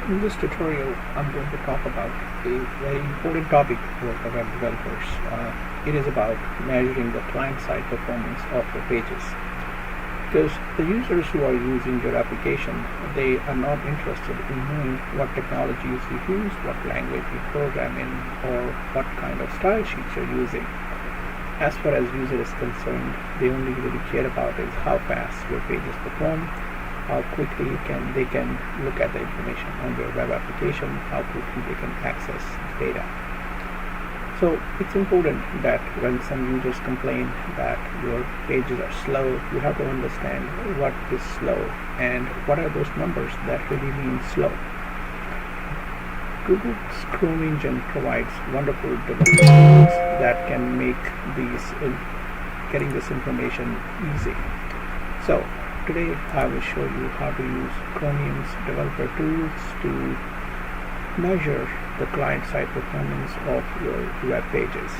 In this tutorial, I'm going to talk about a very important topic for the web developers. It is about measuring the client-side performance of your pages. Because the users who are using your application, they are not interested in knowing what technologies you use, what language you program in, or what kind of style sheets you're using. As far as user is concerned, they only really care about is how fast your pages perform, how quickly they can look at the information on your web application, how quickly they can access data. So it's important that when some users complain that your pages are slow, you have to understand what is slow and what are those numbers that really mean slow. Google's Chrome engine provides wonderful development tools that can make getting this information easy. So today I will show you how to use Chromium's developer tools to measure the client-side performance of your web pages.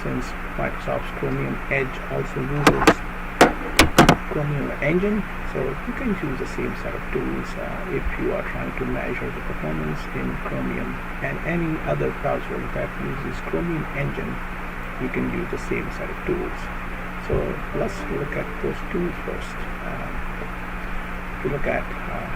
Since Microsoft's Chromium Edge also uses Chromium engine, so you can use the same set of tools if you are trying to measure the performance in Chromium and any other browser that uses Chromium engine. You can use the same set of tools. So let's look at those tools first. To look at,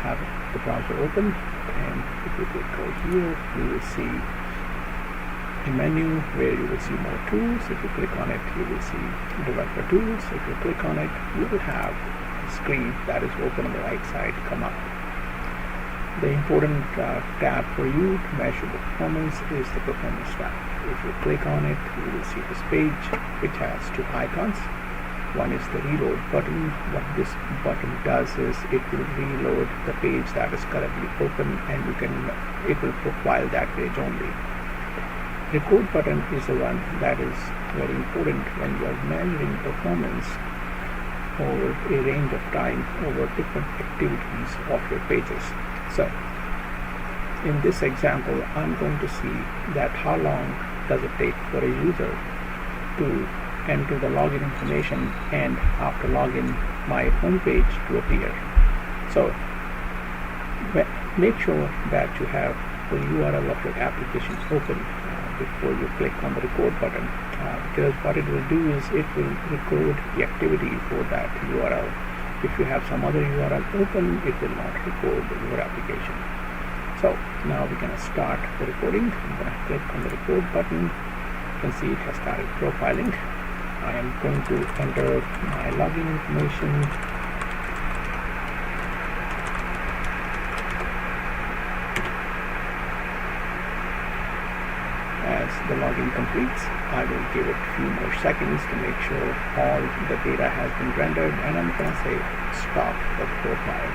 have the browser open, and if you click over here, you will see a menu where you will see more tools. If you click on it, you will see developer tools. If you click on it, you will have a screen that is open on the right side come up. The important tab for you to measure the performance is the performance tab. If you click on it, you will see this page which has two icons. One is the reload button. What this button does is it will reload the page that is currently open, and it will profile that page only. Record button is the one that is very important when you are measuring performance over a range of time over different activities of your pages. So in this example, I'm going to see that how long does it take for a user to enter the login information and after login my home page to appear. So make sure that you have the URL of your application open before you click on the record button, because what it will do is it will record the activity for that URL. If you have some other URL open, it will not record your application. So now we're going to start the recording. I'm going to click on the record button. You can see it has started profiling. I am going to enter my login information. As the login completes, I will give it a few more seconds to make sure all the data has been rendered, and I'm going to say stop the profile.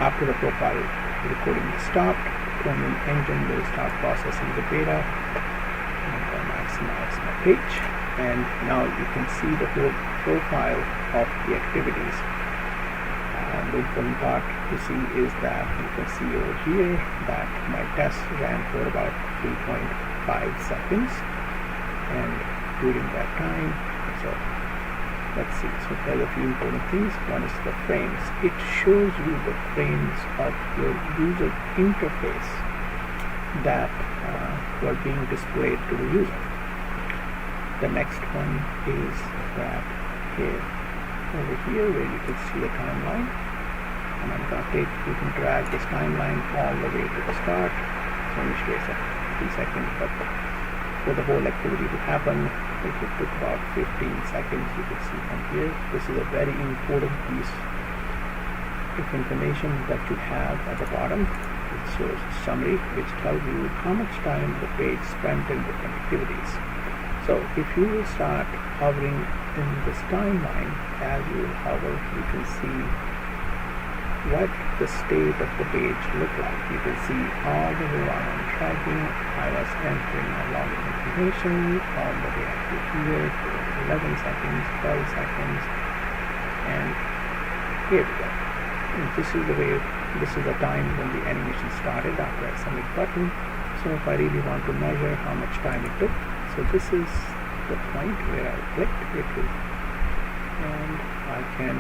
After the profile recording is stopped, Chromium engine will start processing the data. I'm going to maximize my page. And now you can see the whole profile of the activities. The important part to see is that you can see over here that my test ran for about 3.5 seconds, and during that time, so let's see, so there's a few important things. One is the frames. It shows you the frames of your user interface that were being displayed to the user. The next one is that over here where you can see the timeline, and I'm going to you can drag this timeline all the way to the start. So only shows up 3 seconds, but for the whole activity to happen, it took about 15 seconds. You can see from here. This is a very important piece of information that you have at the bottom. It shows a summary which tells you how much time the page spent in different activities. So if you will start hovering in this timeline, as you hover, you can see what the state of the page looked like. You can see all the way while I'm tracking, I was entering my login information all the way up to here for 11 seconds, 12 seconds, and here we go. And this is the time when the animation started after I submit button. So if I really want to measure how much time it took, so this is the point where I clicked it, and I can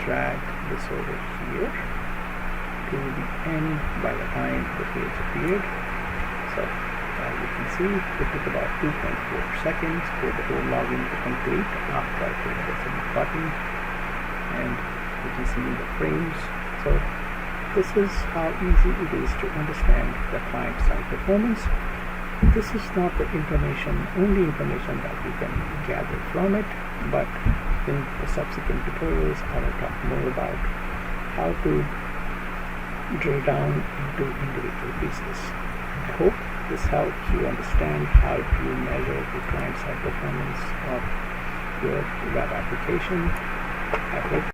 drag this over here to the end by the time the page appeared. So as you can see, it took about 2.4 seconds for the whole login to complete after I clicked the submit button, and you can see the frames. So this is how easy it is to understand the client-side performance. This is not the only information that you can gather from it, but in the subsequent tutorials I will talk more about how to drill down into individual pieces. I hope this helps you understand how to measure the client-side performance of your web application. I hope